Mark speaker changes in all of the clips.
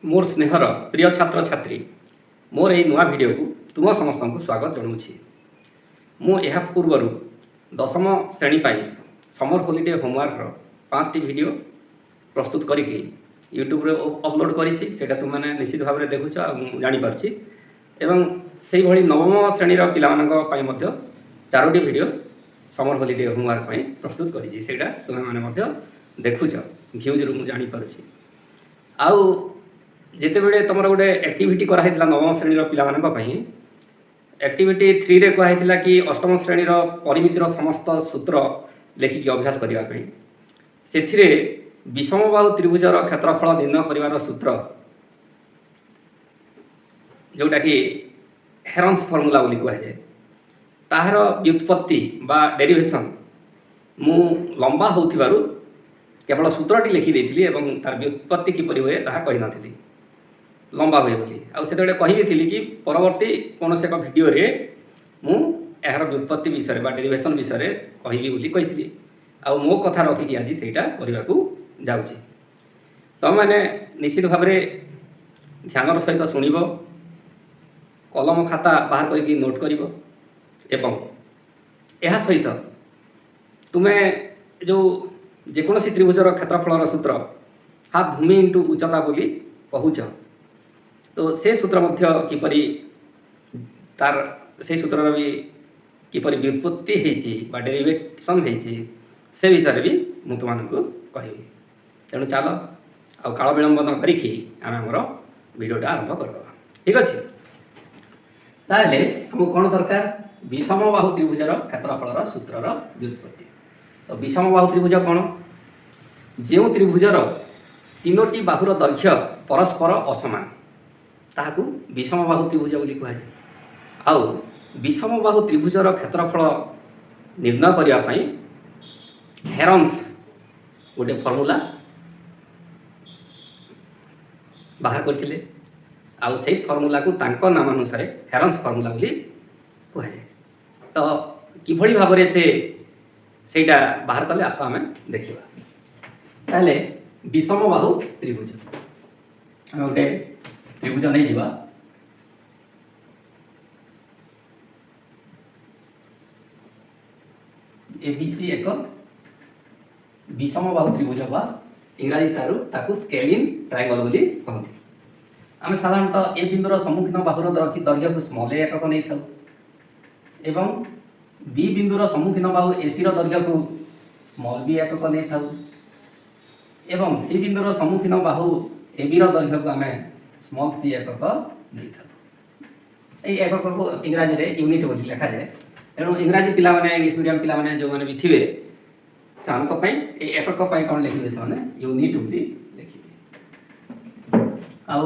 Speaker 1: मोर स्नेहर प्रिय छात्र छात्री मोर ये नुआ वीडियो को तुम समस्त को स्वागत जनाऊँगी। मुझे पूर्वर दशम श्रेणी समर हॉलिडे होमवर्क 5टी वीडियो प्रस्तुत करके यूट्यूब रे अपलोड करा तुमने निश्चित भाव में देखुच जापारे एवं से भली नवम श्रेणीर पिला 4टी वीडियो समर हॉलिडे होमवर्क प्रस्तुत करा तुम्हें देखुच भ्यूज रु जापारे आउ जिते बड़े तुम गोटे एक्टिविटी कराई नवम श्रेणीर पिलानी एक्टिविटी 3 रे कहला कि अष्टम श्रेणीर परिमितिर समस्त सूत्र लेखिक अभ्यास करने से विषमबाहु त्रिभुजर क्षेत्रफल निर्णय कर सूत्र जोटा कि हेरन्स फर्मूला बोली कहुए ताहार व्युत्पत्ति बा डेरिवेशन मु लंबा होथिबारु केवल सूत्रटी लिखिदेली और तार व्युत्पत्ति किपर हुए ताहा कही नथिली लंबा हुए बोली आ से कही कि परवर्ती कौन से एक वीडियो रे मु यार व्युत्पत्ति विषय बा डेरिवेशन विषय कहबी बोली कही आ मो कथा रखिकी आज सेटा करने को जाऊँगी। तुम मैंने निश्चित भाव में ध्यान सहित शुणव कलम खाता बाहर करके नोट कर सहित तुम्हें जो जेकोसी त्रिभुजर क्षेत्रफल सूत्र हाफ भूमि इंटू उच्चता बोली कहूच तो से सूत्र किपरि तार से सूत्र भी किपरि व्युत्पत्ति होती डेरिवेशन होती से विषय भी मुझे तुमको कहबी। तेणु चल आ काल विलंब न करिकी आम आमर वीडियोटा आरंभ करदे ठीक अच्छे। ताहले हमको कौन दरकार विषमबाहु त्रिभुजर क्षेत्रफल सूत्रर व्युत्पत्ति। तो विषमबाहु त्रिभुज कौन जो त्रिभुजर 3टी बाहुर दैर्घ्य परस्पर असमान ताहाकू विषमबाहु त्रिभुज बोली कहुए। आउ विषमबाहु त्रिभुजर क्षेत्रफल निर्णय करने हेरन्स गोटे फर्मूला बाहर करते आउ से फर्मूला को तांको नाम अनुसार हेरन्स फर्मूला बोली कहुए। तो किभली भाव में सेटा बाहर कले आस आम देखा। ताहले विषमबाहु त्रिभुज आम गोटे त्रिभुज नहीं जीवा एबीसी एक विषमबाहु त्रिभुज बा इंग्राजी तारू स्केलिन ट्रायंगल बोली कहते। आम साधारणतः ए बिंदुर सम्मुखीन बाहुर दैर्घ्य को स्मॉल ए एकक नहीं था एवं बी बिंदुर सम्मुखीन बाहु एसी दैर्घ्य को स्मॉल बी एकक नहीं था एवं सी बिंदुर सम्मुखीन बाहु ए बी दैर्घ्य को आम स्मॉल सी एकक नहीं था। ये एकक को इंग्राजी रे यूनिट बोली लिखा जाए। तेणु इंग्राजी पिला माने इंग्लिश मीडियम पिला माने जो माने भी थिबे सानक पई ए एकक पई कोन लिखिबे से माने यूनिट बोली लिखिबे। आउ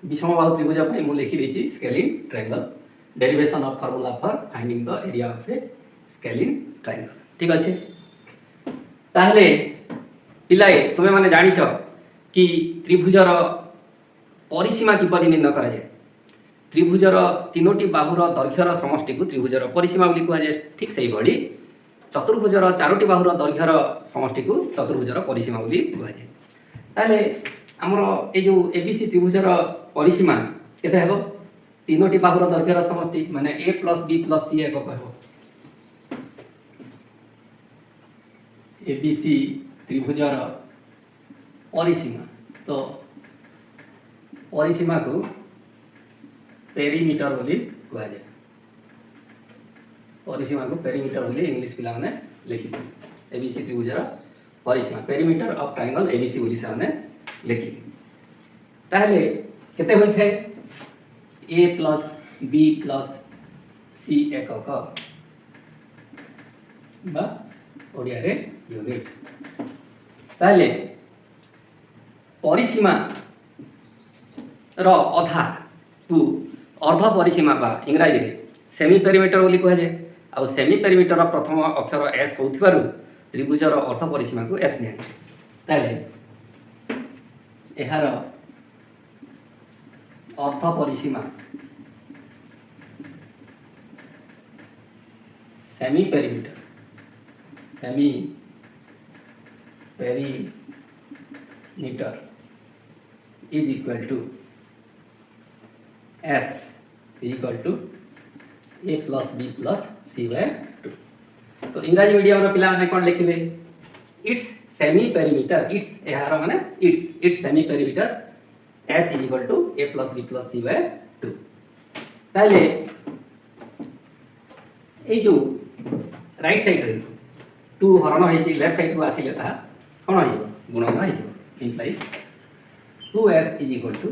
Speaker 1: विषमबाहु त्रिभुज पई मु लिखि देछि scalene triangle derivation of formula for finding the area of a scalene triangle ठीक अछि। ताहले पिलाए तुमे माने जानिछ कि त्रिभुजर परिसीमा किपरि निर्णय करा जाए। त्रिभुजर 3टी बाहुर दैर्घ्यर समष्टि को त्रिभुजर परिसीमा बोली कहुए। ठीक से भली चतुर्भुजर 4टी बाहुर दैर्घ्यर समष्टि को चतुर्भुजर परिसीमा बोली कहुए। ताले हमर ए जो एबीसी त्रिभुजर परिसीमा केते हेबो 3टी बाहुर दैर्घ्यर समष्टि माने a + b + c एकक हेबो। एबीसी त्रिभुजर परिसीमा तो परिसीमा को पेरीमीटर बोली कहुए। परिसीमा को पेरीमीटर बोली इंग्लिश पिला माने लिखि एबीसी त्रिभुजर परिसीमा पेरीमीटर ऑफ ट्रायंगल एबीसी बोली से माने लिखि। ताहले केते होई थे a + b + c एकक बा ओडिया रे यूनिट। ताहले परिसीमा रो अधा को अर्ध परिसीमा बा इंग्राजी रे सेमी पेरीमीटर बोली कहुए। आ सेमी पेरीमीटर प्रथम अक्षर एस होथिबारु त्रिभुजर अर्ध परिसीमा को एस निया। ताले एहार अर्ध परिसीमा semi perimeter is equal to s is equal to A plus B plus c by 2। तो इंग्राजी मीडियम पिला माने कोन लिखिबे इट्स सेमी पेरीमीटर इट्स यार माने it's semi perimeter s is equal to A plus B plus c by 2। ताले ए जो राइट साइड रे 2 हरण होई लेफ्ट साइड को आसीले ता कोन होई गुणन होई implies 2s is equal to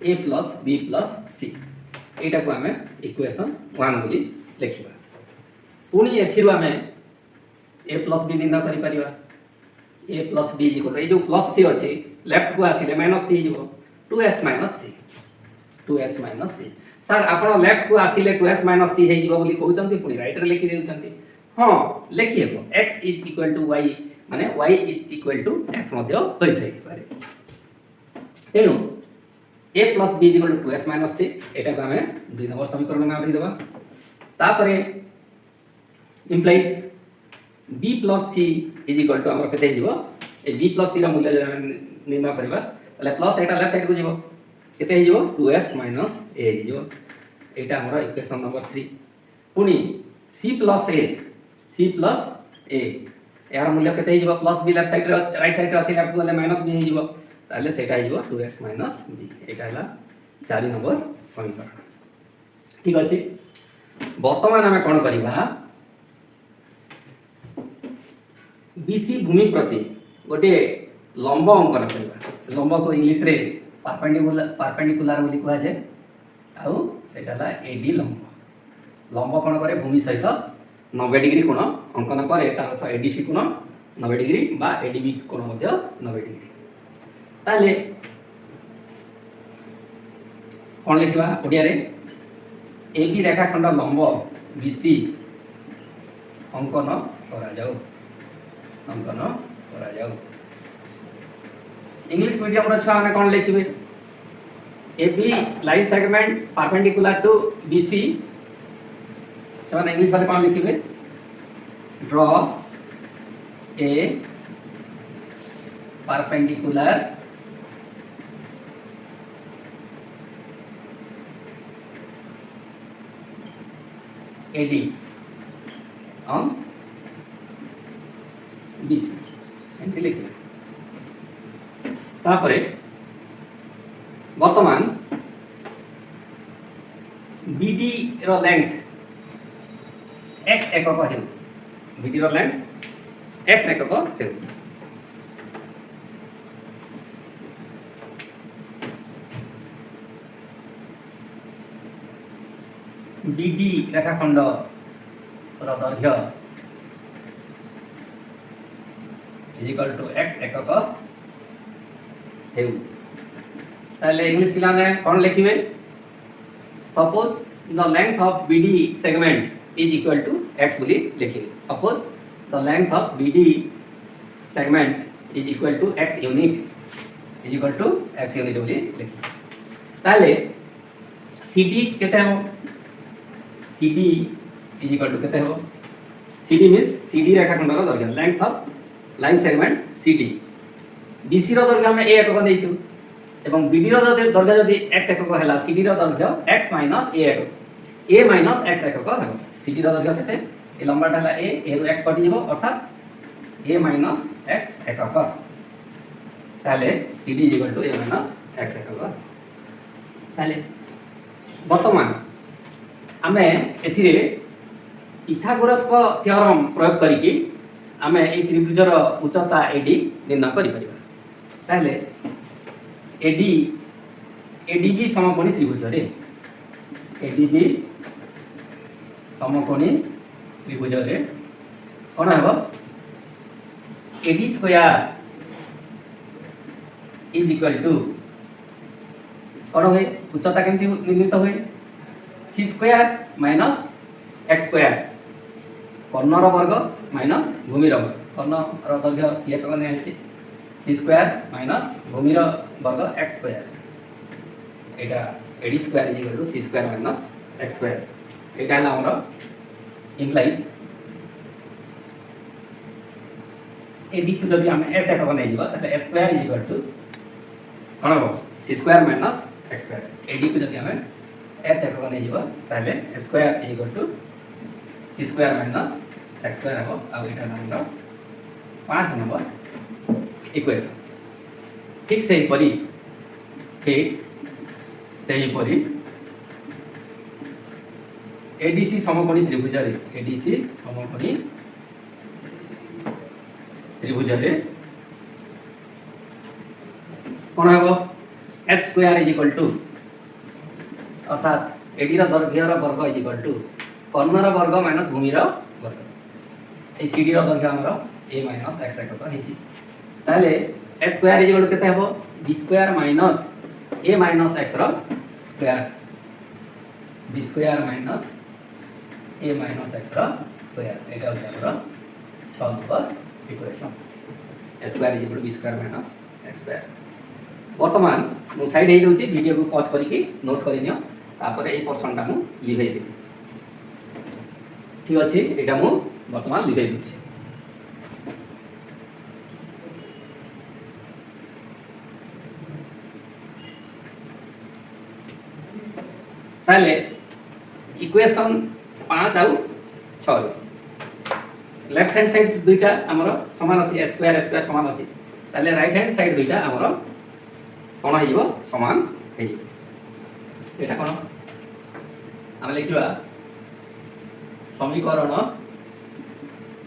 Speaker 1: A plus B plus C एटा को हमें इक्वेशन 1 बोली लिखिबा। पुनी एथिरु हमें ए प्लस बी निर्णय करि परिबा ए प्लस बी इज इक्वल ए जो प्लस सी अछि लेफ्ट को आसीले माइनस सी जीवो 2s माइनस सी 2s माइनस सी। सर आपण लेफ्ट को आसीले 2s माइनस सी हे जीवो बोली कहउचंती पुनी राइट रे लिखि देउचंती। हां लिखि हेबो x is equal to y माने y is equal to x मध्य होई थाई पारे। तेनु a plus b is equal to 2s minus c एटा को हमें 2 नंबर समीकरण में लिखि देबा। तापरे implies b plus c is equal to हमर केते हिजबो ए b प्लस c रा मूल्य जे हम निर्णय करबा तले प्लस एटा लेफ्ट साइड को जिवो केते हिजबो 2s माइनस a हिजबो एटा हमर इक्वेशन नंबर 3। पुनी c प्लस a यार मूल्य केते हिजबो प्लस b लेफ्ट साइड रे राइट साइड रे अछि लेफ्ट को माइनस b हिजबो ताले सेटा हिजबो 2s माइनस b एटा हला 4 नंबर समीकरण। ठीक अछि वर्तमान हमें कोन करिबा बीसी भूमि प्रति गोटे लंब अंकन करबा। लंब को इंग्लिश रे परपेंडिकुलर बोली कहै जे आउ सेटा ला एडी लंब। लंब कोन करे भूमि सहित 90 डिग्री कोण अंकन करे तार अर्थ एडीसी कोण 90 डिग्री बा एडीबी कोण मध्य 90 डिग्री। ताले कोन लिखबा ओडिया रे एबी रेखाखंड लंब बीसी अंकन करा जाऊ अंकन करा जाऊ। इंग्लिश मीडियम रो छुआ माने कोन लिखिबे AB line segment perpendicular to BC ସେମାନେ इंग्लिश वाले कोन लिखिबे draw a perpendicular AD on BC एंटी लिखिबे। तापरे वर्तमान बीडी रो लेंथ x एकक हेउ बीडी रो लेंथ x एकक हेउ। बीडी रेखाखंड रो दैर्घ्य इज इक्वल टू x एकक हेउ। ताले इंग्लिश पिला ने कोन लिखिबे suppose the length of BD segment is equal to x बोली लिखिए। Suppose the length of BD segment is equal to x unit is equal to x unit बोली लिखिए। ताले CD केते हो CD is equal to केते हो CD means CD रेखाखंड रो दैर्घ्य length of line segment CD BC रो दैर्घ्य हम a एकक देइछु एवं BD रो दैर्घ्य जदि x एकक हैला CD रो दैर्घ्य x - a एकक a - x एकक हेबो। CD रो दैर्घ्य केते ए लंबाटा हला a रो x कटि जेबो अर्थात a - x एकक। ताले CD = a - x एकक। ताले वर्तमान आमे एथिरे पिथागोरस को थ्योरम प्रयोग करिकि आमे ए त्रिभुजर उच्चता AD निर्णय करि परिबा। ताले ADB समकोणी त्रिभुज रे ADB समकोणी त्रिभुज रे कोन हेबो AD square is equal to कोन होय उच्चता केमति निर्णीत होय c square minus x square कर्णर वर्ग माइनस भूमिर वर्ग कर्णर दैर्घ्य c एकक ने आछि c स्क्वायर माइनस भूमिर वर्ग x स्क्वायर एटा AD square is equal to c square minus x square एटा ना हमर इंप्लाइज AD को जदि हम h एकक नै जिबा त x square is equal to कौन हम C square minus x square AD को जब हमें एच एक नहीं जीव ताले square equal to C square minus x square हम आ एटा नंबर 5 नंबर इक्वेशन ठीक से परी एडीसी समकोणी त्रिभुज रे एडीसी समकोणी त्रिभुज रे कौन हम h square is equal to अर्थात एडी दैर्घ्य वर्ग इज इक्वल टू कर्णर वर्ग माइनस भूमि वर्ग ए सीडी दैर्घ्य हमर ए माइनस एक्स एकक हेछि ताले h square is equal to केते हबो बी स्क्वायर माइनस ए माइनस एक्स रो स्क्वायर बी स्क्वायर माइनस ए माइनस एक्स रो स्क्वायर एटा होछि हमर 6 number equation h square is equal to b square minus x square वर्तमान मु साइड हे दोछि वीडियो को पॉज करिकि नोट करि नियो तापर ए पोर्शन ता मु लिभै देबी ठीक अछि एटा मु वर्तमान लिभै दोछि ताले इक्वेशन 5 आउ 6 लेफ्ट हैंड साइड दुईटा हमर समान अछि स्क्वायर समान अछि ताले राइट हैंड साइड दुईटा हमर कोन हेइबो समान हेइबो सेटा कोन हम लिखिबा समीकरण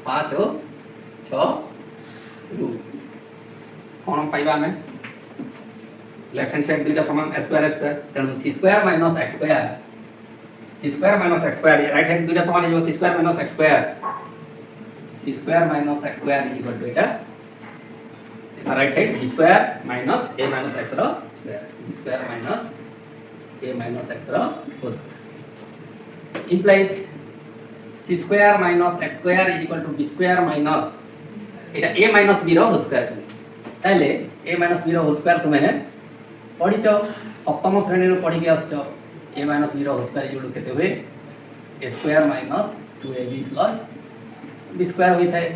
Speaker 1: 5 और 6 रु कोन पाइबा हमें लेफ्ट हैंड साइड दुईटा समान स्क्वायर तेणु C square minus x square right side दुईटा समान हेइबो C square minus x square equal to एटा right side B square minus ए माइनस एक्स रो स्क्वायर बी स्क्वायर माइनस ए माइनस एक्स रो whole square implies c square minus x square is equal to b square minus এটা a minus b रो whole square ताले a minus b रो whole square तुमे पढिचो सप्तम श्रेणी रो पढि के आछो a minus b रो होल स्क्वायर इक्वल टू केते होय a square minus 2ab plus b square होई थाए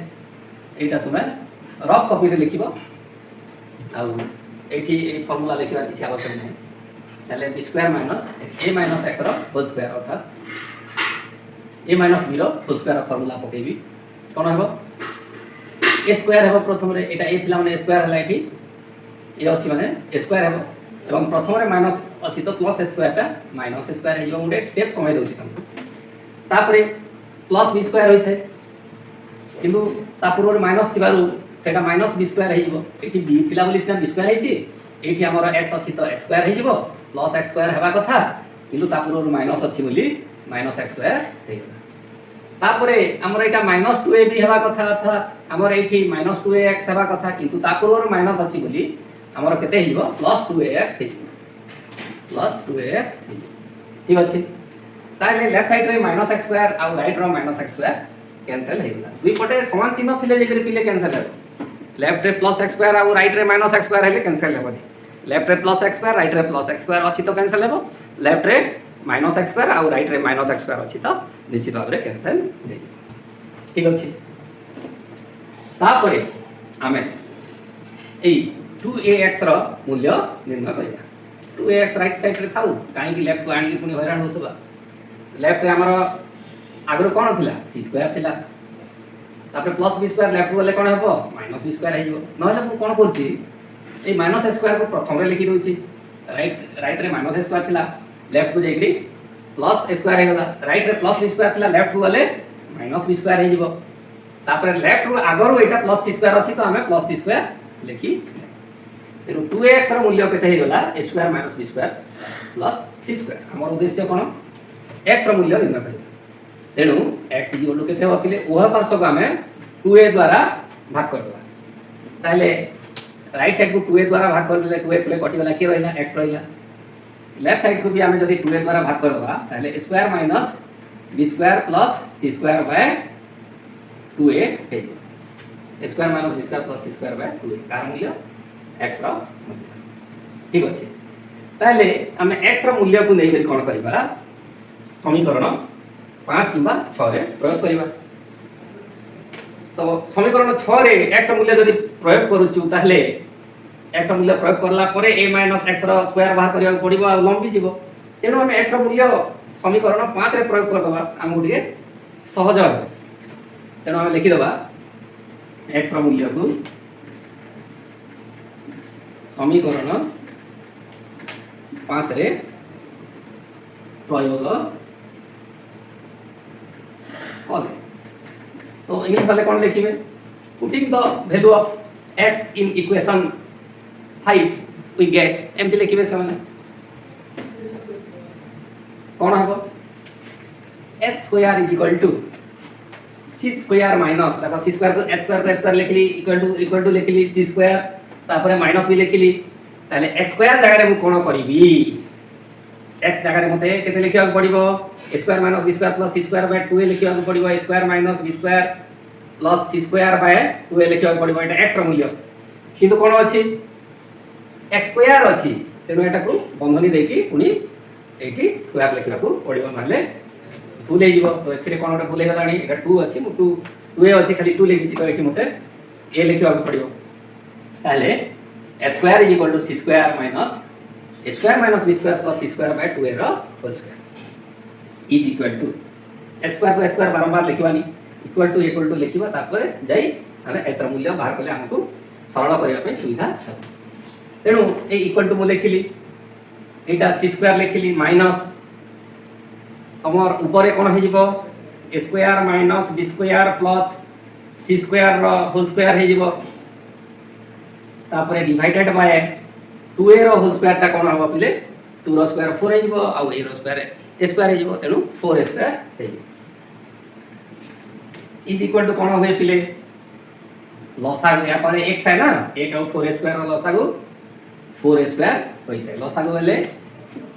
Speaker 1: एटा तुमे रफ कॉपी रे लिखिबो आ एठी ए फार्मूला लिखिबा किछि आवश्यक नै ताले b square minus a minus x रो होल स्क्वायर अर्थात a minus b रो होल स्क्वायर फार्मूला पकेबी कोन हेबो a स्क्वायर हेबो प्रथम रे एटा a थिला माने a स्क्वायर हला एठी ए अछि माने a स्क्वायर हेबो एवं प्रथम रे माइनस अछि तो प्लस a स्क्वायर ता माइनस a स्क्वायर हेबो मुडे स्टेप कमे दोछि तम तापरे प्लस b स्क्वायर होइथे किंतु ता पूर्व रे माइनस थिबारु सेटा माइनस b स्क्वायर हेइबो एठी b थिला बोली सिना b स्क्वायर हेइछि एठी हमर x अछि तो x स्क्वायर हेइबो प्लस x स्क्वायर हेबा कथा किंतु ता पूर्व रे माइनस अछि बोली माइनस x स्क्वायर हेइबो तापरे हमर एटा माइनस 2ab हेबा कथा अर्थात हमर एठी माइनस 2ax हेबा कथा किंतु ता पूर्व रे माइनस अछि बोली हमर केते हेइबो प्लस 2ax हेइबो प्लस 2ax ठीक अछि ताले लेफ्ट साइड रे माइनस x स्क्वायर आ right rho minus x square cancel हेइबो दुई पटे समान चिन्ह थिले जेकरे पिले कैंसिल हेबो लेफ्ट रे प्लस x स्क्वायर आ राइट रे माइनस x स्क्वायर हेले कैंसिल हेबो लेफ्ट रे प्लस x स्क्वायर राइट रे प्लस x स्क्वायर अछि तो कैंसिल हेबो लेफ्ट रे माइनस x स्क्वायर आ राइट रे माइनस x स्क्वायर अछि तो निश्चित भाव रे कैंसिल हे ठीक अछि तापरे हमें ए 2ax रो मूल्य निर्णय करिया 2ax राइट साइड रे थाउ काहे कि लेफ्ट को आनी कि पुनी हैरान होतबा लेफ्ट रे हमर आगरो कोन थिला c स्क्वायर थिला तापर प्लस b स्क्वायर लेफ्ट गले कोन हेबो माइनस b स्क्वायर हेइबो नहले मु कोन करछि ए माइनस a स्क्वायर को प्रथम रे लिखि दोछि राइट रे माइनस a स्क्वायर थिला लेफ्ट को जेकरी प्लस a स्क्वायर हेगला राइट रे प्लस b स्क्वायर थिला लेफ्ट को गले माइनस b स्क्वायर हेइबो तापर लेफ्ट रो आगरो एटा प्लस c स्क्वायर अछि तो हमें प्लस c स्क्वायर लिखि तेनु 2ax रो मूल्य केते हेगला a square minus b square plus c square हमर उद्देश्य कोन x रो मूल्य निर्णय करिया तेनु x इक्वल टू केते हो पिले ओह पार्श्व को हमें 2a द्वारा भाग कर दवा ताले राइट साइड को 2a द्वारा भाग कर देले 2a प्ले कटि गला के रहला x रहला लेफ्ट साइड को भी हमें जदी 2a द्वारा भाग कर दवा ताले a square minus b square plus c square by 2a हे a square minus b square plus c square by 2a कार मूल्य x रो मूल्य ठीक अछि ताले हमें x रो मूल्य को नै कोन करबा समीकरण 5 किंबा 6 रे प्रयोग करिबा तो समीकरण 6 रे x मूल्य जदी प्रयोग करूछु ताहले x मूल्य प्रयोग करला परे a - x रो स्क्वायर बाहर करिया पड़िबो आ लंबी जीवो तेनु हम x रो मूल्य समीकरण 5 रे प्रयोग कर दबा हम गुटिके सहज हो तेनु हम लिखि दबा x रो मूल्य को समीकरण 5 रे प्रयोग कले तो इंग्लिश वाले कौन लिखिबे putting the value of x in equation 5 we get एमती लिखिबे समान कौन हबो x square is equal to c square minus देखो c स्क्वायर को s स्क्वायर लिखली इक्वल टू लिखली c स्क्वायर तापर माइनस भी लिखली ताले x स्क्वायर जगह रे मु कोन करिवि x जगह रे मते केते लिखिया पड़िबो a square minus b square plus c square by 2a लिखिया पड़िबो a square minus b square plus c square by 2a लिखिया पड़िबो एटा x रो मूल्य किंतु कोन अछि x स्क्वायर अछि तेनु एटा को बंधनी देकी पुनी एठी स्क्वायर लिखिया को पड़िबो माने भूल हे जीवो तो एथिरे कोन भूल हे गलानी एटा 2 अछि मु 2a अछि खाली 2 लिखिछि तो एठी मते a लिखिया पड़िबो ताले a square is equal to c square minus a square minus b square plus c square by 2a रो whole square is equal to a square बारंबार लिखिबानी इक्वल टू लिखिबा तापर जाई हमें s रो मूल्य बाहर करले हमकु सरल करिया पे सुविधा तेनु ए इक्वल टू मु लिखिली एटा c स्क्वायर लिखिली माइनस हमर ऊपर कोन हे जिवो a square minus b square plus c square रो होल स्क्वायर हे जिवो तापर डिवाइडेड बाय 2a रो होल स्क्वायर ता कोन हबो पिले 2 रो स्क्वायर 4 हे जिवो आ a रो स्क्वायर a स्क्वायर हे जिवो तेनु 4a स्क्वायर हे जिवो इज इक्वल टू कोन होय पिले लसागु या परे 1 थाय ना 1 और 4a square rho लसागु 4a square होइते लसागु बेले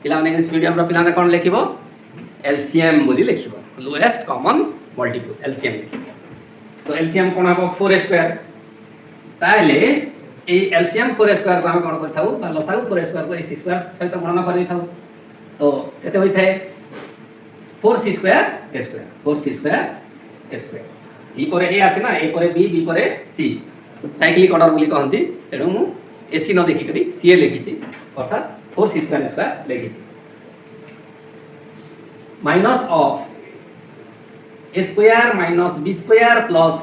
Speaker 1: पिला माने इंग्लिश मीडियम रो पिला ने कोन लिखिबो एलसीएम बोली लिखिबो लोएस्ट कॉमन मल्टीपल एलसीएम लिखिबो तो एलसीएम कोन हबो 4a स्क्वायर ताले ए एलसीएम 4a स्क्वायर को हम कोन करथाउ बा लसागु 4a स्क्वायर को c स्क्वायर सहित गणना कर दिथाउ तो केते होई थाए 4c square a square 4c square a square c पर a आसे ना a पर b b पर c साइक्लिक ऑर्डर बोली कहंती तेनु मु ac न देखि करी ca लिखिछि अर्थात 4c स्क्वायर स्क्वायर लिखिछि minus of a square minus b square plus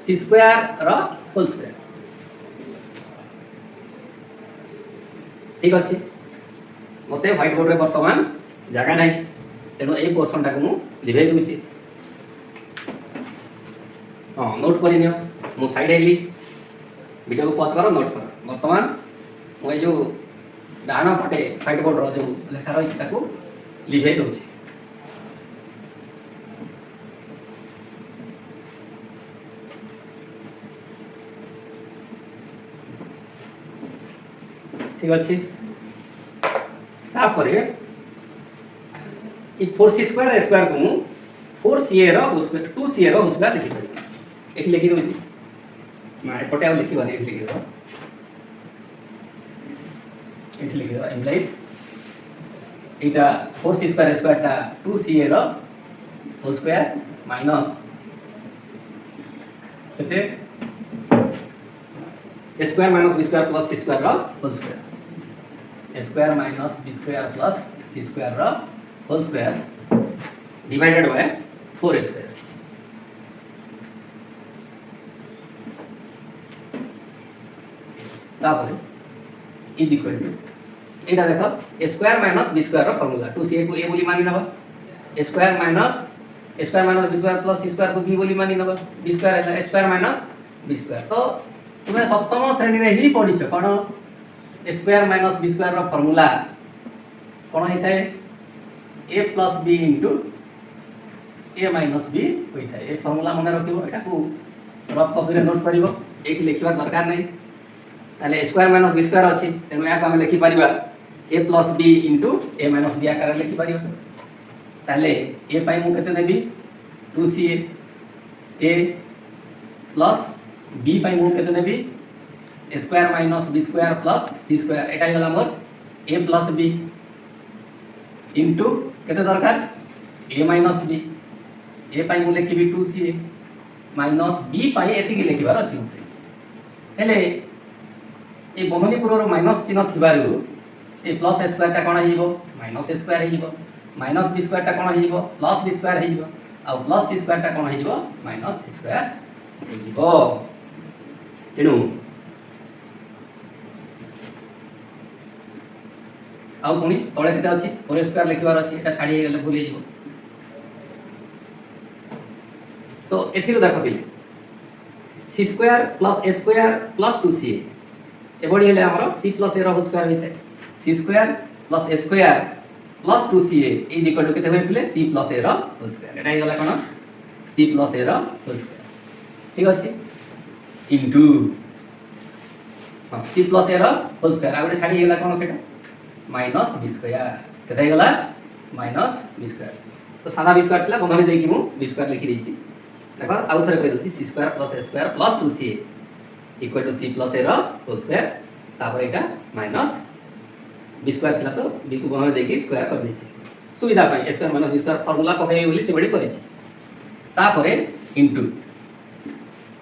Speaker 1: c square रो होल स्क्वायर ठीक अछि मते व्हाइट बोर्ड रे वर्तमान जगह नै तेनु ए पोर्शन टा को मु लिभे दुछि हां नोट करि नियो मु साइड आइली वीडियो को पॉज करो नोट करो वर्तमान मु ए जो डाणा पटे व्हाइट बोर्ड रो जो लेखा रहि ताको लिभे दुछि ठीक अछि तापरे इ 4c स्क्वायर a स्क्वायर को 4ca रो स्क्वायर 2ca रो स्क्वायर लिखि पड़ी एठी लिखि दोछि माय पटे लिखि बानी एठी लिखि दो employees Etah 4c square a square ता 2ca रो होल स्क्वायर माइनस केते a square minus b square plus c square रो whole square a square minus b square plus c square रो whole square divided by 4a square तापर is equal to एटा देखो a square minus b square रो formula 2ca को a बोली मानि नबा a square minus b square plus c square को b बोली मानि नबा b स्क्वायर है a square minus b square तो तुम्हें सप्तम श्रेणी रे ही पढिछ कोन a square minus b square रो फार्मूला कोन हेताय a plus b into a minus b होइताय ए फार्मूला मने रखिबो एटा को रफ कॉपी रे नोट करिवो एठी लिखिबा दरकार नै ताले a square minus b square अछि तेनु या हम लिखि परिबा a plus b into a minus b आकार लिखि परिबो ताले a पाई मु केते देबी 2ca a प्लस b पाई मु केते देबी a square minus b square plus c square एटा गला मोर a प्लस b इनटू केते दरकार a माइनस b a पाई मु लिखिबी 2ca माइनस b पाई एति के लिखिबार अछि हेले এই বন্ধনী পূর্বর মাইনস চিহ্ন থিবারু এই প্লস a স্কয়ারটা কোণ হইব মাইনস a স্কয়ার হইব মাইনস b স্কয়ারটা কোণ হইব প্লস b স্কয়ার হইব আর প্লস c স্কয়ারটা কোণ হইব মাইনস c স্কয়ার হইব। তেণু ଆଉ ପୁଣି ତଳେ କେତେ ଅଛି 4a ସ୍କୟାର ଲେଖିବାର ଅଛି, এটা ଛାଡ଼ି ହେଇଗଲେ ଭୁଲି ଯିବ। ତ ଏଥିରୁ ଦେଖ ପିଲେ c square plus a square plus 2ca ଏଭଳି ହେଲେ ଆମର c ପ୍ଲସ୍ a ର ହୋଲ୍ ସ୍କୟାର ହେଇଥାଏ। c square plus a square plus 2ca is equal to କେତେ ହୁଏ ପିଲେ c ପ୍ଲସ୍ a ର ହୋଲ୍ ସ୍କୟାର। এটা ହେଇଗଲା କ'ଣ c ପ୍ଲସ୍ a ର ହୋଲ୍ ସ୍କୟାର, ଠିକ ଅଛି, ଇନଟୁ c ପ୍ଲସ୍ a ର ହୋଲ୍ ସ୍କୟାର ଆଉ ଗୋଟେ ଛାଡ଼ି ହେଇଗଲା କ'ଣ ସେଟା माइनस बी स्क्वायर केते गला माइनस बी स्क्वायर। तो सादा बी स्क्वायर थिला बंधनी देकी मु बी स्क्वायर लिखि देछि। देखो आउ थरे कहि दछि c square plus a square plus 2ca equal to c plus a रो होल स्क्वायर तापर एटा माइनस बी स्क्वायर थिला तो b को बंधनी देकी स्क्वायर कर देछि सुविधा पय a square minus b square formula पकाई बोली से बडी करिछि। तापरे इनटू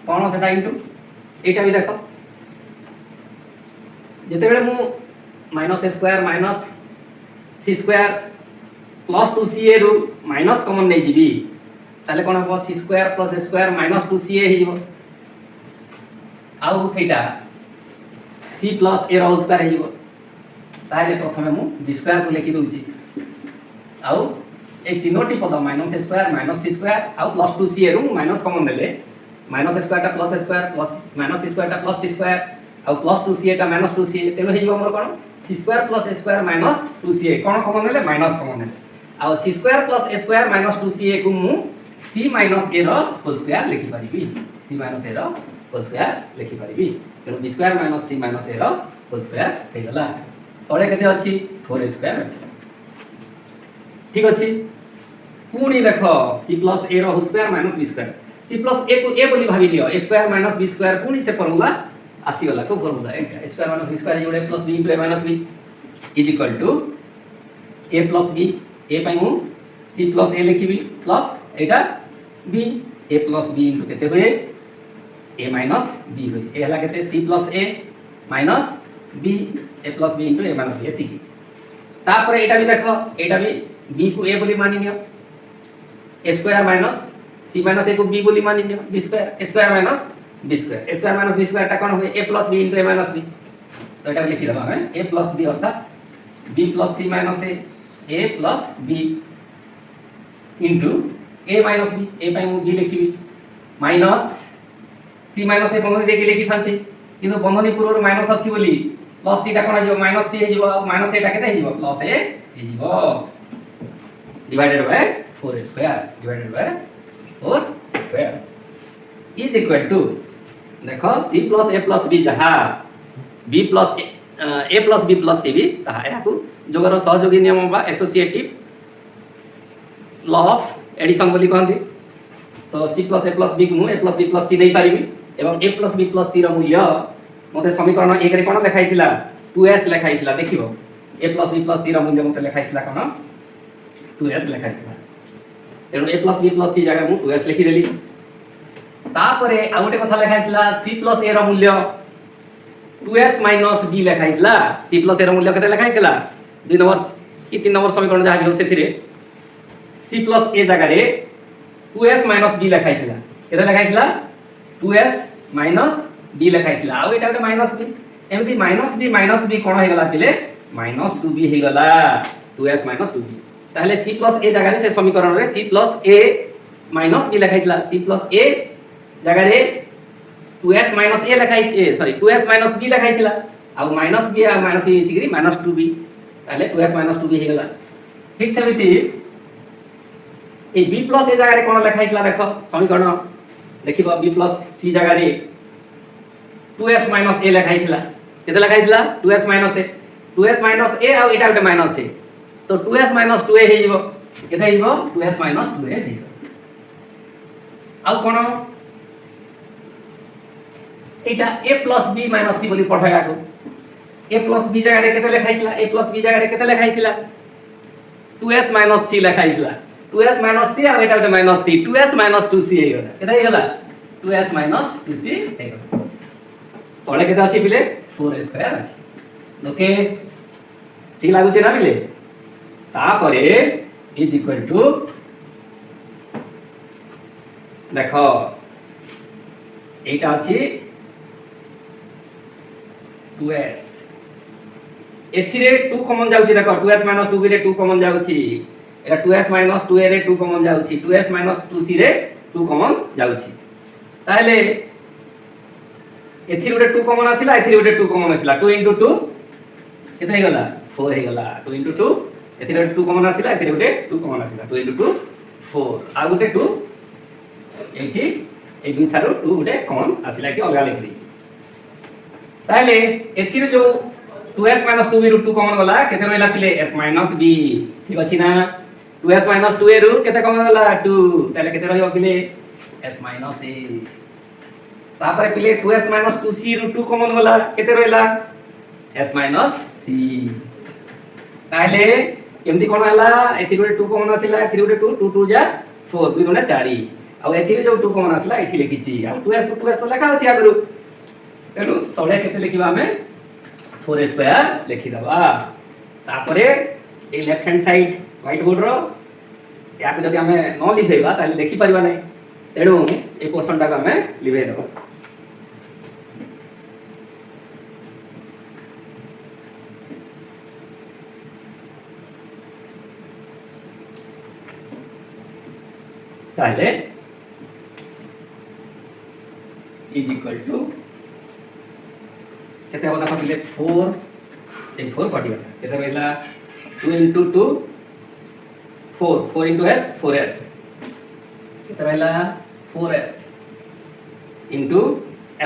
Speaker 1: कोन सेटा इनटू एटा भी देखो जते बेले मु minus a square minus c square plus 2ca रु माइनस कॉमन नै जिबी ताले कोन हो c square plus a square minus 2ca हे जिवो आउ सेटा c प्लस a रो स्क्वायर हे जिवो। ताले प्रथमे मु b स्क्वायर को लिखि दोछि आउ ए तीनोटी पद minus a square minus c square आउ प्लस 2ca रु माइनस कॉमन देले माइनस a स्क्वायर टा plus a square plus minus c square टा प्लस c स्क्वायर आउ प्लस 2ca टा माइनस 2ca तेनो हे जिवो हमर कोन c square plus a square minus 2ca cone common लेले माइनस कॉमन लेले आ c square plus a square minus 2ca को मु c माइनस a रो होल स्क्वायर लिखि परिबी c माइनस a रो होल स्क्वायर लिखि परिबी तेनो b square minus c minus a रो होल स्क्वायर हे गला। तळे केते अछि 4a स्क्वायर अछि, ठीक अछि। पुनी देखो c प्लस a रो whole square minus b square c plus a को a बोली भाबी लियो a square minus b square पुनी से फार्मूला आसी गला को फार्मूला एटा a square minus b square जोड़े plus b into a minus b is equal to a plus b a पाई मु c प्लस a लिखिबी प्लस एटा b a plus b into केते होए a माइनस b होए ए हला केते c plus a minus b a plus b into a minus b एति तापर एटा भी देखो एटा भी b को a बोली मानि नियो a square minus c minus a को b बोली मानि नियो b square a square minus b square a square minus b square टा कोन होए a plus b into a minus b तो एटा लिखि दबा हमें a प्लस b अर्थात b plus c minus a plus b into a minus b a पाई मु b लिखिबी माइनस c माइनस a बंधनी देके लिखि थांती किंतु बंधनी पूर्व माइनस अछि बोली प्लस c टा कोन हिजो माइनस c हिजो माइनस a टा केते हिजो प्लस a हिजो divided by 4 square divided by 4 square is equal to देखो c plus a plus b जहा b plus a plus b plus c भी ताहा याकू जोगर सहयोगी नियम बा एसोसिएटिव लॉ ऑफ एडिशन बोली कहंती। तो c plus a plus b को a plus b plus c नै पारिबी एवं a plus b plus c रो मूल्य मते समीकरण 1 रे कोन देखाइथिला 2s लेखाइथिला देखिबो a plus b plus c रो मूल्य मते लेखाइथिला कोन 2s लेखाइथिला तेणु a plus b plus c जगह मु 2s लिखि देली। तापरे आ गोटे कथा लेखाइथिला c प्लस a रो मूल्य 2s माइनस b लेखाइथिला c प्लस a रो मूल्य कते लेखाइथिला 2 नंबर कि 3 नंबर समीकरण जहा हो सेथिरे c प्लस a जगह रे 2s माइनस b लेखाइथिला केते लेखाइथिला 2s माइनस b लेखाइथिला आ एटा गोटे माइनस b एमती माइनस b कोन हे गला पिले माइनस 2b हे गला 2s माइनस 2b ताहले c प्लस a जगह रे से समीकरण रे c plus a minus b लेखाइथिला c प्लस a जगह रे 2s माइनस a लेखाइ सॉरी 2s माइनस b लेखाइथिला आ माइनस b आ माइनस b सिगरी माइनस 2b ताहले 2s माइनस 2b हे गला। ठीक सेमिति ए b प्लस a जगह रे कोन लेखाइथिला देखो समीकरण देखिबो b प्लस c जगह रे 2s माइनस a लेखाइथिला केते लेखाइथिला 2s माइनस a आ एटा गोटे माइनस a तो 2s माइनस 2a हे जिवो केते हिबो 2s माइनस 2a हे जिवो आ कोन एटा a plus b minus c बोली पठाया को a प्लस b जगह रे केते लेखाइथिला a प्लस b जगह रे केते लेखाइथिला 2s minus c लेखाइथिला 2s minus c आ एटा गोटे minus c 2s minus 2c हे गला केते हे गला 2s माइनस 2c हे गला तळे केते अछि पिले 4 স্কয়ার আছে ওকে ঠিক লাগুছে না মিলে তারপরে ইজ ইকুয়াল টু দেখো এইটা আছে 2s এথিরে 2 কমন যাଉଛି দেখো 2s 2b রে 2 কমন যাଉଛି এটা 2s 2a রে 2 কমন যাଉଛି 2s 2c রে 2 কমন যাଉଛି তাহলে এথিরে ଗୋଟେ 2 কমন ଆସିଲା এথিরে ଗୋଟେ 2 কমন ଆସିଲା 2 * 2 কেতে ହେଇଗଲା 4 ହେଇଗଲା 2 * 2 ଏଥିରେ ଗୋଟେ 2 କମନ ଆସିଲା ଏଥିରେ ଗୋଟେ 2 କମନ ଆସିଲା 2 * 2 4 ଆଉ ଗୋଟେ 2 ଏଇଠି এই দুই ଥାରୁ 2 ଗୋଟେ କମନ ଆସିଲା କି ଅଲଗା ଲେଖି ଦେଇଛି ତାହେଲେ ଏଥିରେ ଯୋଉ 2s 2b ରୁ 2 କମନ ଗଲା କେତେ ରହିଲା ପିଲେ s b ଠିକ ଅଛି ନା 2s 2a ରୁ କେତେ କମନ ଗଲା 2 ତାହେଲେ କେତେ ରହିବ ପିଲେ s a ତାପରେ ପିଲେ 2s 2c ରୁ 2 କମନ ଗଲା କେତେ ରହିଲା s c তাহলে কেমতি কোন হলা এথিরে ଗୋଟେ 2 কমন আসিলা এথিরে ଗୋଟେ 2 2 2 যা 4 2 গুণা 4 ଆଉ ଏଥିରେ ଯୋଉ 2 କମନ ଆସିଲା ଏଠି ଲେଖିଛି ଆଉ 2s କୁ 2s ତ ଲେଖା ଅଛି ଆଗରୁ ତେଣୁ ତଳେ କେତେ ଲେଖିବା ଆମେ 4 ସ୍କয়ার ଲେଖି ଦବା ତାପରେ এই left hand side white board ର ୟାକୁ ଯଦି ଆମେ ନ ଲିଭେଇବା ତାହେଲେ ଲେଖି ପାରିବା ନାହିଁ ତେଣୁ এই পোর্শনটাକୁ ଆମେ ଲିଭେଇ ଦବା তাহলে is equal to কেতে হবে দেখো পিলে 4 এই 4 কটিগলা কেতে হইলা 2 into 2 4 4 into s 4s কেতে হইলা 4s into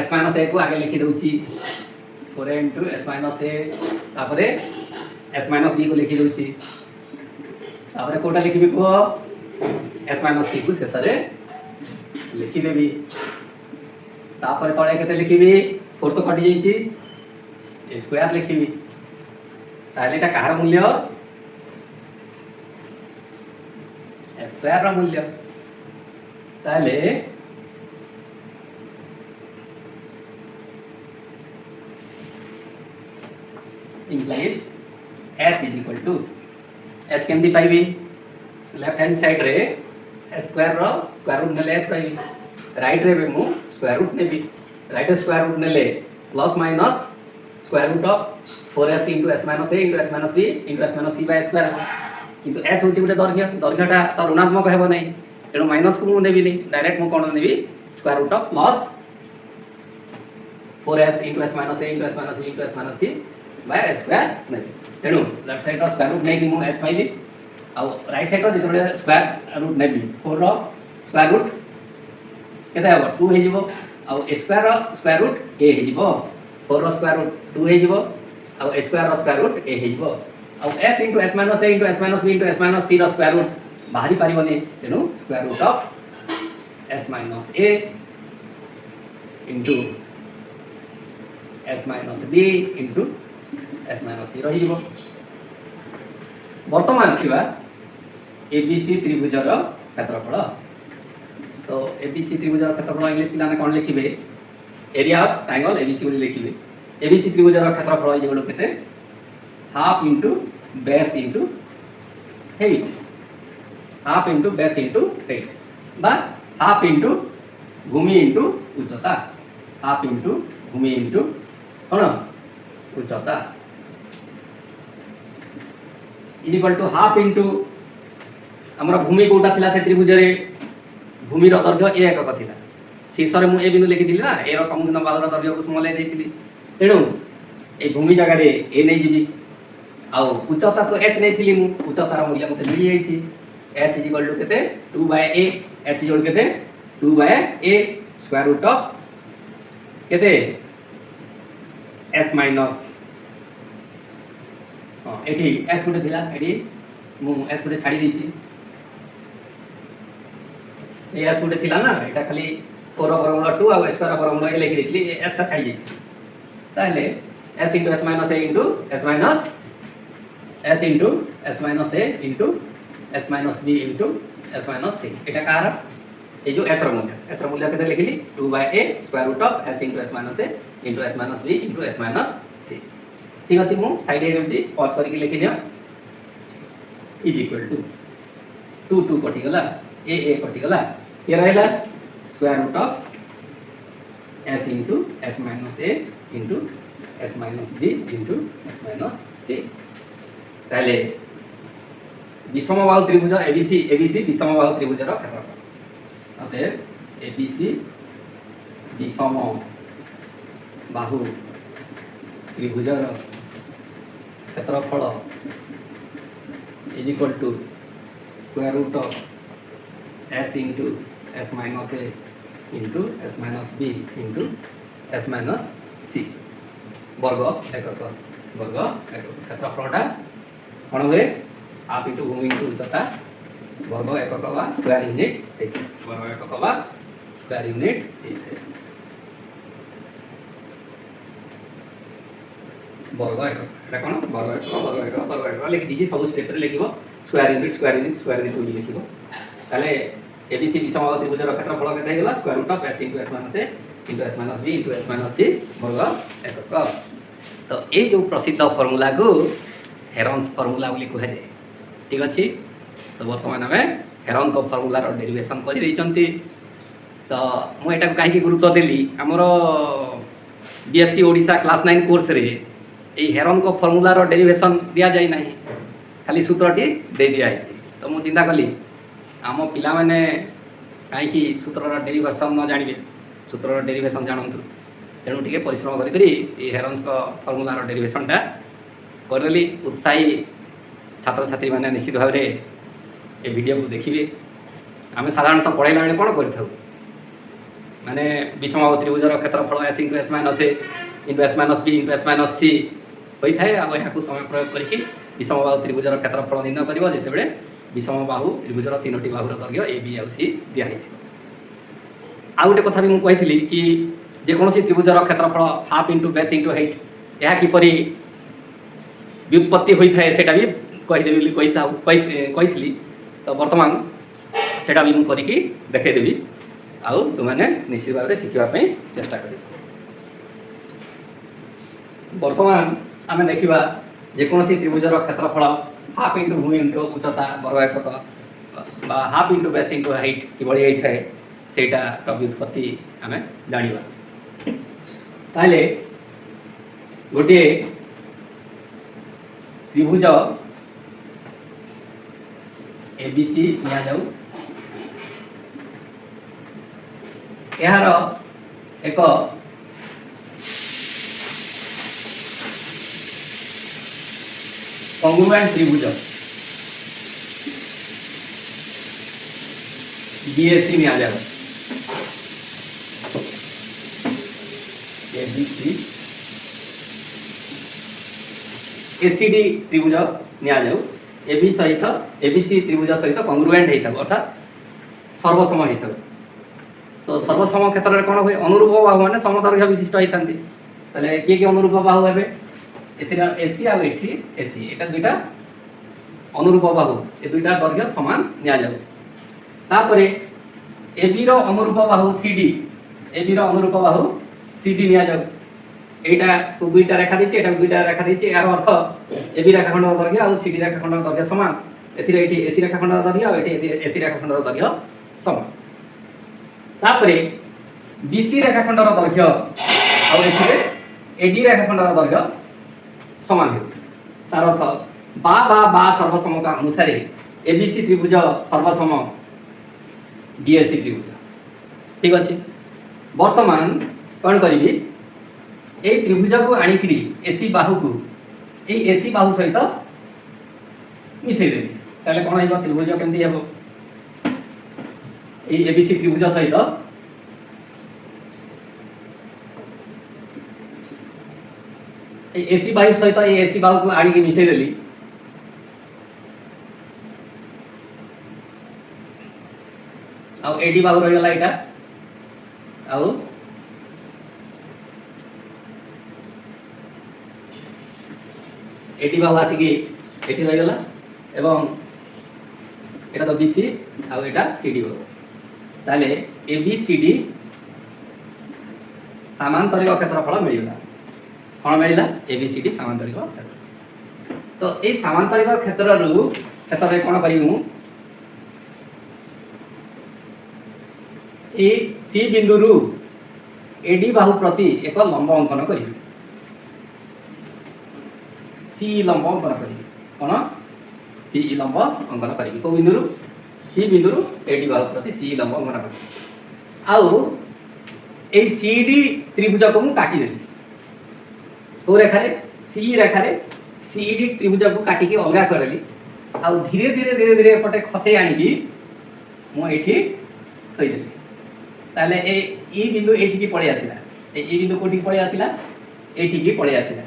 Speaker 1: s minus a को आगे लिखि दउची 4 into s minus a तापरे s minus b को लिखि दउची तापरे कोटा लिखिबी को s minus c को शेषरे लिखि देबी तापरे तळे केते लिखिबी 4 तो कटि जाईची स्क्वायर लिखिबी ताले এটা কার মূল্য স্কয়ার র মূল্য তাহলে implies h is equal to h কেমতি পাইবি लेफ्ट हैंड साइड रे स्क्वायर रो स्क्वायर रूट नेले h पाइबी राइट रे मु स्क्वायर रूट नेबी राइट स्क्वायर रूट नेले plus minus square root of 4s into s minus a into s minus b into s minus c by square किंतु h होची गुटे दर्घ्यटा त ऋणात्मक हेबो नै तेणु माइनस को मु नेबी नै डायरेक्ट मु कोन नेबी square root of plus 4s into s minus a into s minus b into s minus c by square नेबी तेणु लेफ्ट साइड रो स्क्वायर रूट नै कि मु h पाइली आ राइट साइड रो जेतरे स्क्वायर रूट नेबी 4 रो स्क्वायर रूट केते हेबो 2 हे जिवो आ स्क्वायर रो स्क्वायर रूट a हे जिवो 4 रो स्क्वायर रूट 2 हे जिवो आ स्क्वायर रो स्क्वायर रूट a हे जिवो आ s into s minus a into s minus b into s minus c रो स्क्वायर रूट बाहरी पारिबनी तेनु square root of s minus a into s minus b into s minus c रही जिवो वर्तमान किबा abc त्रिभुज रो क्षेत्रफल तो abc त्रिभुज रो क्षेत्रफल इंग्लिश पिलाने कोन लिखिबे एरिया ऑफ ट्रायंगल abc बोली लिखिबे abc त्रिभुज रो क्षेत्रफल जे गुलो केते half into base into height half into base into height बा हाफ इनटू भूमि इनटू उच्चता हाफ इनटू भूमि इनटू कोन उच्चता is equal to half into हमरा भूमि कोटा थिला से त्रिभुज रे भूमि रो दैर्घ्य a एकक थिला शीर्ष रे मु ए बिंदु लिखि दिली ना ए रो सम्मुखीन बाहुर दैर्घ्य को स्मॉल ए देइतिली तेणु ए भूमि जगह रे ए नै जिबी आ उच्चता तो h नै थिली मु उच्चता रो मूल्य मते मिली जाईची h इज इक्वल टू केते 2/a h इज इक्वल केते 2/a स्क्वायर रूट ऑफ केते s माइनस हां एठी s गुटे थिला एठी मु s गुटे छाडी देइची ए s गुटे थिला ना एटा खाली 4 बरमुला 2 आ स्क्वायर बरमुला ए लिखि देइतली s का छाडी देइची ताले s into s minus a into s minus s into s minus a into s minus b into s minus c एटा कार ए जो s रो मूल्य केते लिखिली 2/a square root of s into s minus a into s minus b into s minus C ठीक अच्छे मु साइड हो पज करके लिखि दियो इज इक्वल टू 2 कटिगला ए कटिगला ये रहा square root of S into S minus A into S minus B into S minus C ताले विषमबाहु त्रिभुज एबीसी विषमबाहु त्रिभुजर क्षेत्रफल अतएव एबीसी विषम बाहु त्रिभुजर क्षेत्रफल is equal to square root of S into S minus A into S minus B into S minus C वर्ग एकक क्षेत्रफलटा कौन हुए हाफ इंटू भूमि इंटू उच्चता वर्ग एकक बा स्क्वायर यूनिट वर्ग एकक बा स्क्वायर यूनिट वर्ग एकक कौन वर्ग एकक लिखि दीजिए सब स्टेप लिखिब स्क्वायर यूनिट बोली लिखिब ताले एबीसी विषम त्रिभुजर क्षेत्रफल केते हेगला square root of S into S minus A into S minus B into S minus C वर्ग एकक तो ये जो प्रसिद्ध फॉर्मूला को हेरन्स फॉर्मूला बोली कह जाए ठीक अच्छे तो बर्तमान आम हेरन को फॉर्मूलार डेरिवेशन कर तो मुझे कहीं गुरुत्व देली आमर बीएससी ओडिशा क्लास 9 कोर्स रे ये हेरन को फॉर्मूलार डेरिवेशन दि जाए ना खाली सूत्रटी दे दिखाई तो मुझे चिंता कली आम पिला माने कहीं सूत्रर डेरिवेशन न जानिबे सूत्रर डेरिवेशन जानतु तेणु टे परिश्रम करी हेरन्स फॉर्मूलार डेरिवेशनटा करदेली उत्साही छात्र छात्री मैंने निश्चित भाव में ये वीडियो को देखिए आम साधारणतः पढ़ाला बेले कौन कर माने विषमबाहु त्रिभुजर क्षेत्रफल S into S minus A into S minus B into S minus C होता है आम यहाँ तुम प्रयोग करके विषमबाहु त्रिभुजर क्षेत्रफल निर्णय कर जिते विषमबाहु त्रिभुजर 3टी बाहुर दैर्घ्य ए बी सी दिखाई आउ गोटे कथा भी मुझे कही कि जेकोसी त्रिभुजर क्षेत्रफल half into base into height यह किपरि व्युत्पत्ति होता है सेटा भी कहीदेवी कही तो बर्तमान सेटा भी मुझे करके देखदेवी आउ तुमने निश्चित भाव में शिखापी चेष्टा कर बर्तमान आम देखा जेकोसी त्रिभुजर क्षेत्रफल हाफ इंटू भूमि इंटू उच्चता वर्ग एकक half into base into height किभली होता है सेटा व्युत्पत्ति आम जाना ताले गोटे त्रिभुज एबीसी निया जाऊ यार एक कंग्रुएंट त्रिभुज बीएससी निया जाऊ एबीसी एसीडी त्रिभुज निया जाऊ एबी सहित एबीसी त्रिभुज सहित कंग्रुएंट होता अर्थात सर्वसम होता तो सर्वसम क्षेत्र में कौन हुए अनुरूप बाहु मैंने समदर्घ्य विशिष्ट होता है किए किए अनुरूप बाहु हे एसी आ एसी ये दुईटा अनुरूप बाहु ये दुईटा दैर्घ्य सामान निया जाऊ तापरे एबी रो अनुरूप बाहु सीडी एबी रो अनुरूप बाहु सीडी निया जाऊ एटा को दुईटा रेखा देछि एटा दुईटा रेखा देछि यार अर्थ एबी रेखाखंडर दैर्घ्य और सीडी रेखाखंडर दैर्घ्य समान एथिरे एठी एसी रेखाखंडर दैर्घ्य और एठी एसी रेखाखंडर दैर्घ्य समान तापरे बीसी रेखाखंडर दैर्घ्य और एथिरे एडी रेखाखंडर दैर्घ्य समान हो तार अर्थ बा सर्वसमता अनुसार एबीसी त्रिभुज सर्वसम डीएसी त्रिभुज ठीक अच्छे वर्तमान कौन करी ये त्रिभुज को आणिकी एसी बाहु को ये एसी बाहु सहित मिसेदेवी ताले कौन हो त्रिभुज केमती हम ये एबीसी त्रिभुज सहित एसी बाहु सहित ये एसी बाहु को आणिकी मिसेदेली आ एडी बाहु रही गला एटा आउ एटी बाहु आसिकी एटी रही गला एवं एटा तो बीसी आउ एटा सीडी बाहु ताले एबीसीडी समांतरिक क्षेत्रफल मिलला कौन मिला एबीसीडी सामांतरिक क्षेत्र। तो ये सामांतरिक क्षेत्र कौन करूँ ए सी बिंदु रु एडी बाहु प्रति एक लंब अंकन करी सी लंब अंकन करी कौन सी लंब अंकन करी को बिंदु रु सी बिंदु रु एडी बाहु प्रति सी लंब अंकन करी आउ ए सीडी त्रिभुज को मु काटी देली तो रेखारे सी रेखारे सीडी त्रिभुज को काटी के अलगा करली आउ धीरे धीरे धीरे धीरे पटे खसे आनी की मु एठी थई देली ताले ए बिंदु एठी की पळे आसिला ए बिंदु कोठी पळे आसिला एठी की पळे आसिला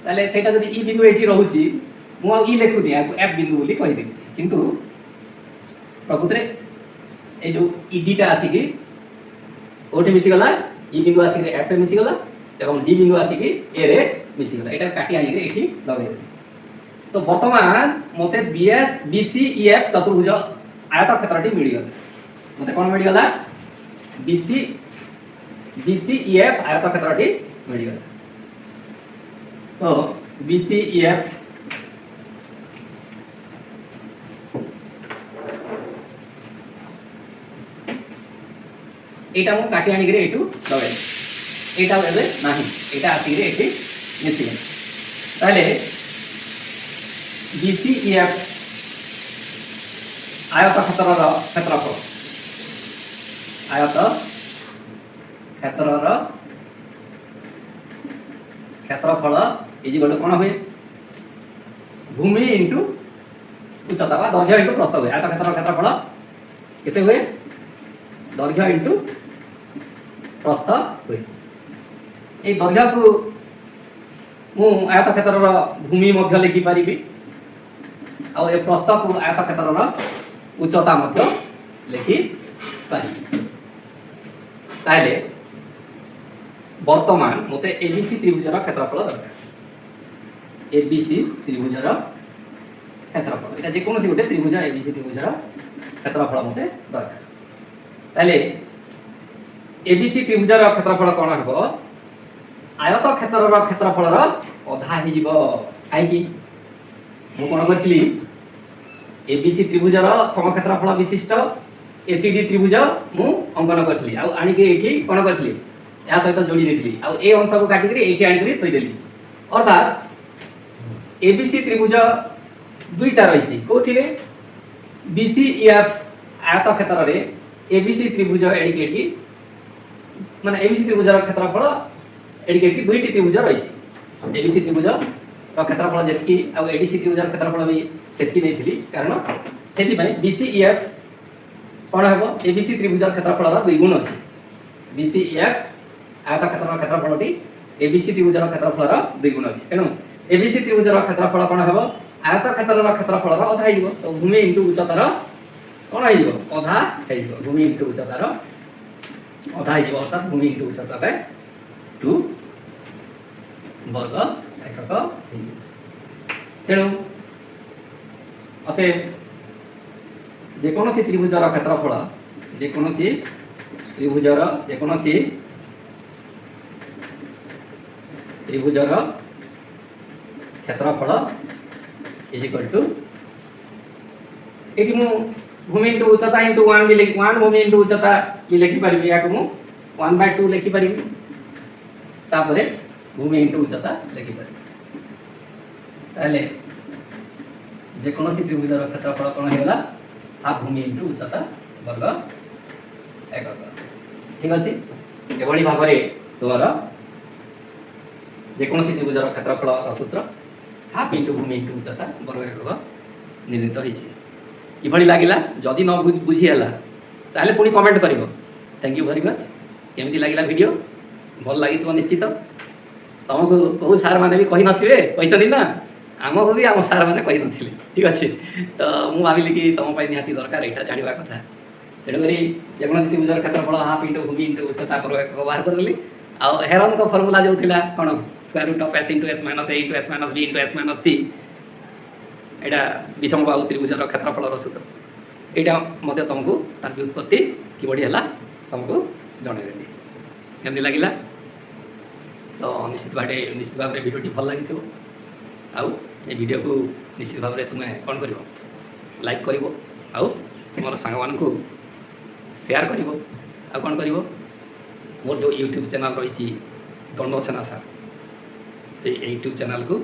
Speaker 1: ताले सेटा जदि ई बिंदु एठी रहूची मु आ ई लेखु दिया एफ बिंदु बोली कहि देछि किंतु प्रकृतरे ए जो ईडीटा आसी की ओठी मिसी गला ई बिंदु आसी के एफ पे मिसी गला एवं डी बिंदु आसी की ए रे मिसी गला एटा काटी आनी के एठी लगे दे तो वर्तमान मते बीएस बीसी ईएफ चतुर्भुज आयत क्षेत्रटी मिली गला मते कोन मिली गला बीसी बीसी ईएफ आयत क्षेत्रटी मिली गला तो बीसी ईएफ एटा मु काटी आनी करे एटू लगे एटा एबे नाही एटा आसी करे एठी मिसी गला ताले बीसी ईएफ आयत क्षेत्रफल आयत क्षेत्रफल इज इक्वल टू कोन होय भूमि इनटू उच्चता बा दैर्घ्य इनटू प्रस्थ होय आयत क्षेत्रफल केते होय दैर्घ्य इनटू प्रस्थ होय ए दैर्घ्य को मु आयत क्षेत्रर भूमि मध्य लिखि पारिबी आ ए प्रस्थ को आयत क्षेत्रर उच्चता मध्य लिखि पारिबी ताले वर्तमान मते एबीसी त्रिभुजर क्षेत्रफल दरकार एबीसी त्रिभुजर क्षेत्रफल एटा जे कोनोसी गोटे त्रिभुज एबीसी त्रिभुजर क्षेत्रफल मते दरकार ताले एबीसी त्रिभुजर क्षेत्रफल कोन हबो आयत क्षेत्रर क्षेत्रफलर अधा हि जीवो काई कि मु कोन करथिली एबीसी त्रिभुजर समक्षेत्रफल विशिष्ट एसीडी त्रिभुज मु अंकन करथिली आ आनी के एठी कोन करथिली या सहित जोड़ी देथिली आ ए अंश को काटी करी एठी आनी करी थई देली अर्थात एबीसी त्रिभुज दुईटा रहिछि कोठी रे बीसीईएफ आयत क्षेत्र रे एबीसी त्रिभुज एडिकेटी माने एबीसी त्रिभुजर क्षेत्रफल एडिकेटी दुईटी त्रिभुज रहिछि एबीसी त्रिभुज रो क्षेत्रफल जेतकी आ एडीसी त्रिभुजर क्षेत्रफल भी सेतकी देथिली कारण सेति पय बीसीईएफ कोन हेबो एबीसी त्रिभुजर क्षेत्रफलर दुई गुण अछि बीसीईएफ आयत क्षेत्रर क्षेत्रफलटी एबीसी त्रिभुजर क्षेत्रफलर दुई गुण अछि तेनु एबीसी त्रिभुजर क्षेत्रफल कोन हेबो आयत क्षेत्रर क्षेत्रफलर अधा हिबो तो भूमि इनटू उच्चतार कोन हिबो अधा हिबो भूमि इनटू उच्चतार अधा हिबो अर्थात भूमि इनटू उच्चता बाय 2 वर्ग एकक हिबो तेनु अते जेकोनोसी त्रिभुजर क्षेत्रफल जेकोनोसी त्रिभुजर क्षेत्रफल इज इक्वल टू एटी मु भूमि इनटू उच्चता इनटू 1 भी लिखि 1 भूमि इनटू उच्चता भी लिखि परिबी या को मु 1/2 लिखि परिबी तापरे भूमि इनटू उच्चता लिखि परिबी ताले जेकोनोसी त्रिभुजर क्षेत्रफल कोन हेला हाफ भूमि इनटू उच्चता वर्ग एकक ठीक अछि एभली भाबरे तोर जेकोनोसी त्रिभुजर क्षेत्रफल सूत्र हाफ इनटू भूमि इनटू उच्चता वर्ग एकक निर्णीत होइछि किभली लागिला जदि न बुझी हला ताले पुनी कमेंट करिवो थैंक यू वेरी मच केमति लागिला वीडियो भल लागितो निश्चित तुमको बहुत सार माने भी कहि नथिबे कहितनी ना आमको भी आम सार मैंने कही नथिले ठीक अच्छे तो मु भाविली कि तुम निहाती दरकार यहाँ जानवा कथा तेणुक जेकोसी त्रिभुजर क्षेत्रफल हाफ इंटू भूमि इंटू उच्चता पर बाहर करदेली आ हेरन को फर्मुला जो थिला कोन square root of s into s minus a into s minus b into s minus c एटा विषम बाहु त्रिभुजर क्षेत्रफल सूत्र एटा मते तुमको तार व्युत्पत्ति कि बड़ी हला तुमको जणेदेली केमति लागिला तो निश्चित भाव में भिडियोटी भल लगी आउ ये वीडियो को निश्चित भाव में तुम्हें कौन कर लाइक कर तुम सांग मान शेयर कर कौन कर मोर जो यूट्यूब चैनल रही दंड सेना सार से यूट्यूब चैनल को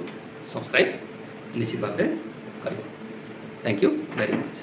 Speaker 1: सब्सक्राइब निश्चित भाव में कर। Thank you very much.